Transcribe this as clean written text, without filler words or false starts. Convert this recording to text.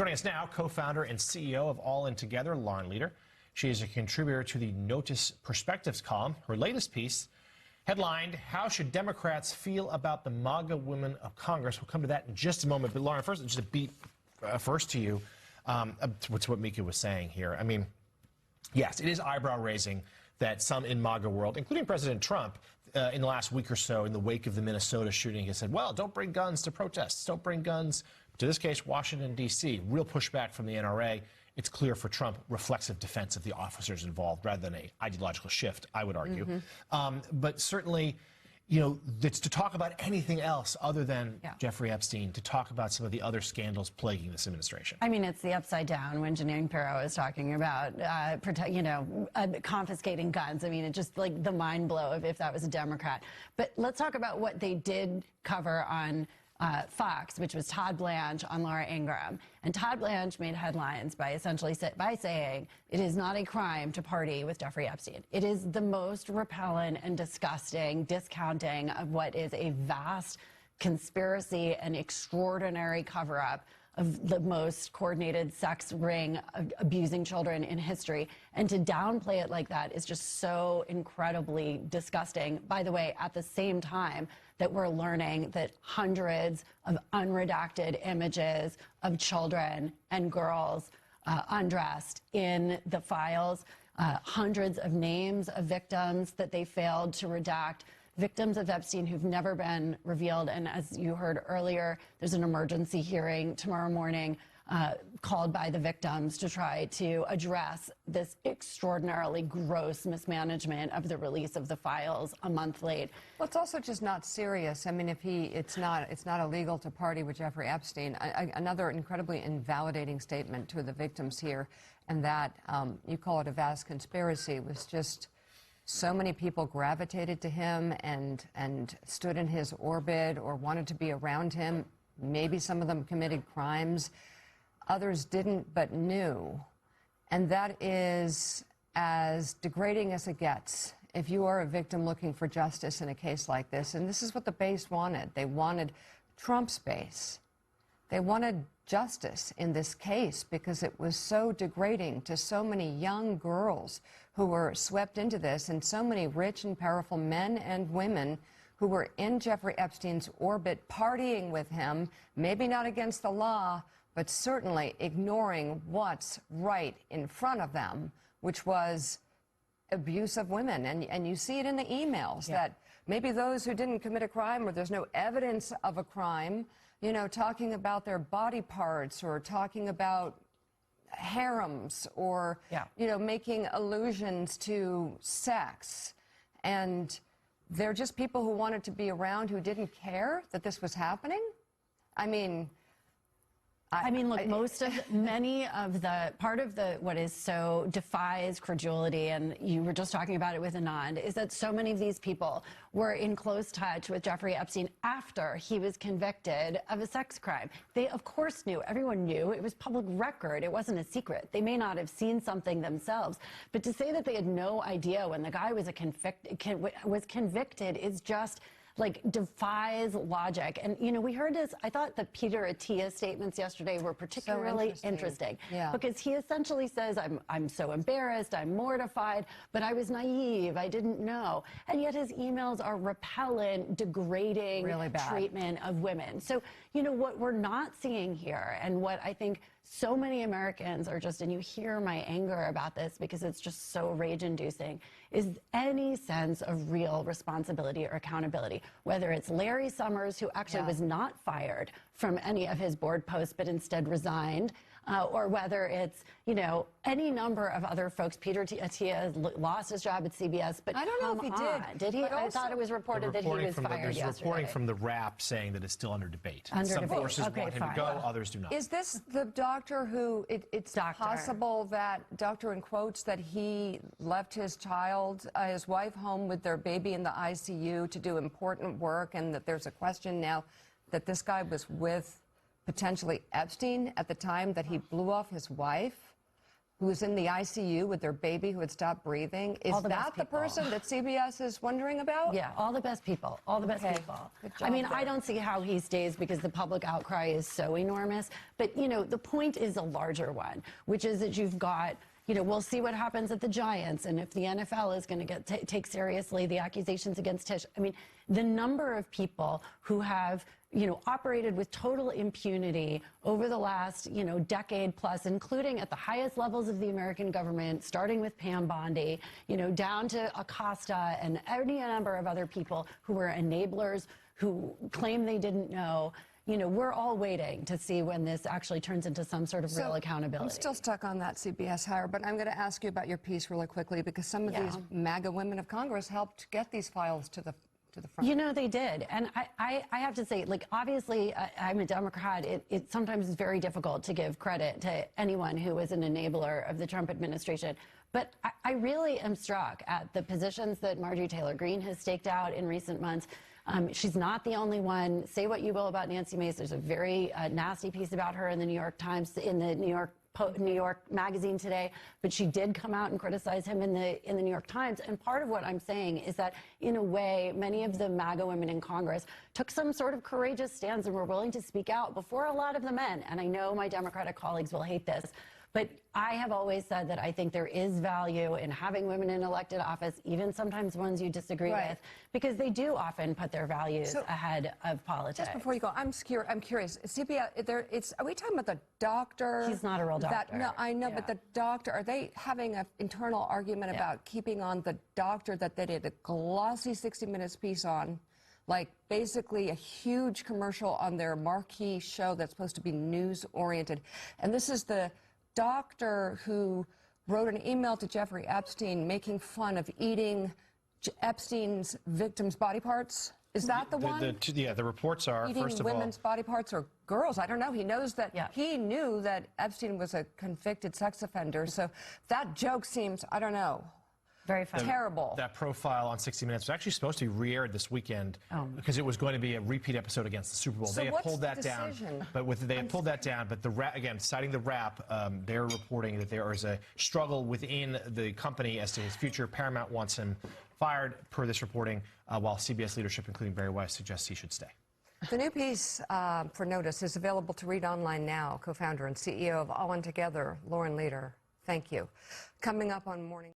Joining us now, co-founder and CEO of All In Together, Lauren Leader. She is a contributor to the Notice Perspectives column. Her latest piece, headlined, "How Should Democrats Feel About the MAGA Women of Congress?" We'll come to that in just a moment. But Lauren, first, just a beat first to you, to what Mika was saying here. I mean, yes, it is eyebrow-raising that some in MAGA world, including President Trump, in the last week or so, in the wake of the Minnesota shooting, has said, well, don't bring guns to protests. Don't bring guns to this case, Washington, D.C. Real pushback from the NRA. It's clear for Trump, reflexive defense of the officers involved rather than an ideological shift, I would argue. But certainly, you know, it's to talk about anything else other than Jeffrey Epstein, to talk about some of the other scandals plaguing this administration. I mean, it's the upside down when Janine Pirro is talking about, confiscating guns. I mean, it's just like the mind blow of if that was a Democrat. But let's talk about what they did cover on Fox, which was Todd Blanche on Laura Ingraham. And Todd Blanche made headlines by essentially saying it is not a crime to party with Jeffrey Epstein. It is the most repellent and disgusting discounting of what is a vast conspiracy and extraordinary cover-up of the most coordinated sex ring abusing children in history. And to downplay it like that is just so incredibly disgusting. By the way, at the same time that we're learning that hundreds of unredacted images of children and girls undressed in the files, hundreds of names of victims that they failed to redact, victims of Epstein who've never been revealed. And as you heard earlier, there's an emergency hearing tomorrow morning called by the victims to try to address this extraordinarily gross mismanagement of the release of the files a month late. Well, it's also just not serious. I mean, if it's not illegal to party with Jeffrey Epstein. Another incredibly invalidating statement to the victims here, and that you call it a vast conspiracy, was just so many people gravitated to him and stood in his orbit or wanted to be around him. Maybe some of them committed crimes. Others didn't, but knew. And that is as degrading as it gets. If you are a victim looking for justice in a case like this, and this is what the base wanted. They wanted Trump's base. They wanted justice in this case because it was so degrading to so many young girls who were swept into this, and so many rich and powerful men and women who were in Jeffrey Epstein's orbit, partying with him, maybe not against the law, but certainly ignoring what's right in front of them, which was abuse of women. And you see it in the emails that maybe those who didn't commit a crime or there's no evidence of a crime, you know, talking about their body parts or talking about harems or, you know, making allusions to sex. And they're just people who wanted to be around who didn't care that this was happening. I mean, look, many of the, part of the, what is so defies credulity, and you were just talking about it with Anand, is that so many of these people were in close touch with Jeffrey Epstein after he was convicted of a sex crime. They, of course, knew. Everyone knew. It was public record. It wasn't a secret. They may not have seen something themselves, but to say that they had no idea when the guy was convicted is just, like, defies logic. And, you know, we heard this, I thought the Peter Attia statements yesterday were particularly interesting. Because he essentially says, I'm so embarrassed, I'm mortified, but I was naive, I didn't know. And yet his emails are repellent, degrading treatment of women. So, you know, what we're not seeing here, and what I think so many Americans are just, and you hear my anger about this because it's just so rage-inducing, is any sense of real responsibility or accountability. Whether it's Larry Summers, who actually was not fired from any of his board posts, but instead resigned, or whether it's, you know, any number of other folks. Peter Attia lost his job at CBS, but I don't know if he did. Did he? I thought it was reported that he was fired yesterday. There's reporting from the Wrap saying that it's still under debate. Some forces want him to go, others do not. Is this the doctor who, it's possible that, doctor in quotes, that he left his child, his wife home with their baby in the ICU to do important work, and that there's a question now that this guy was with potentially Epstein at the time that he blew off his wife? who's in the ICU with their baby who had stopped breathing. Is that the person that CBS is wondering about? Yeah, all the best people. All the best people. Good job I mean, there. I don't see how he stays because the public outcry is so enormous. But, you know, the point is a larger one, which is that you've got, you know, we'll see what happens at the Giants and if the NFL is going to take seriously the accusations against Tish. I mean, the number of people who have, you know, operated with total impunity over the last, you know, decade plus, including at the highest levels of the American government, starting with Pam Bondi, you know, down to Acosta and any number of other people who were enablers, who claim they didn't know. You know, we're all waiting to see when this actually turns into some sort of real accountability. I'm still stuck on that CBS hire, but I'm going to ask you about your piece really quickly because some of these MAGA women of Congress helped get these files to the front. You know, they did. And I have to say, like, obviously, I'm a Democrat. It sometimes is very difficult to give credit to anyone who was an enabler of the Trump administration. But I really am struck at the positions that Marjorie Taylor Greene has staked out in recent months. She's not the only one. Say what you will about Nancy Mace. There's a very nasty piece about her in the New York Times, in the New York Magazine today, but she did come out and criticize him in the New York Times. And part of what I'm saying is that, in a way, many of the MAGA women in Congress took some sort of courageous stands and were willing to speak out before a lot of the men. And I know my Democratic colleagues will hate this, but I have always said that I think there is value in having women in elected office, even sometimes ones you disagree with, because they do often put their values ahead of politics. Just before you go, I'm curious. CBS, are we talking about the doctor? He's not a real doctor. No, I know, but the doctor, are they having an internal argument about keeping on the doctor that they did a glossy 60 Minutes piece on? Like basically a huge commercial on their marquee show that's supposed to be news-oriented. And this is the doctor who wrote an email to Jeffrey Epstein making fun of eating Epstein's victims' body parts. Is that the one? The reports are, eating first of all, women's body parts or girls. I don't know. He knows that he knew that Epstein was a convicted sex offender. So that joke seems, I don't know. Very funny. Terrible. That profile on 60 Minutes was actually supposed to be re-aired this weekend because it was going to be a repeat episode against the Super Bowl. So they have pulled that down. They have pulled that down. But again, citing the rap, they're reporting that there is a struggle within the company as to his future. Paramount wants him fired, per this reporting, while CBS leadership, including Barry Weiss, suggests he should stay. The new piece for Notice is available to read online now. Co-founder and CEO of All In Together, Lauren Leader. Thank you. Coming up on Morning.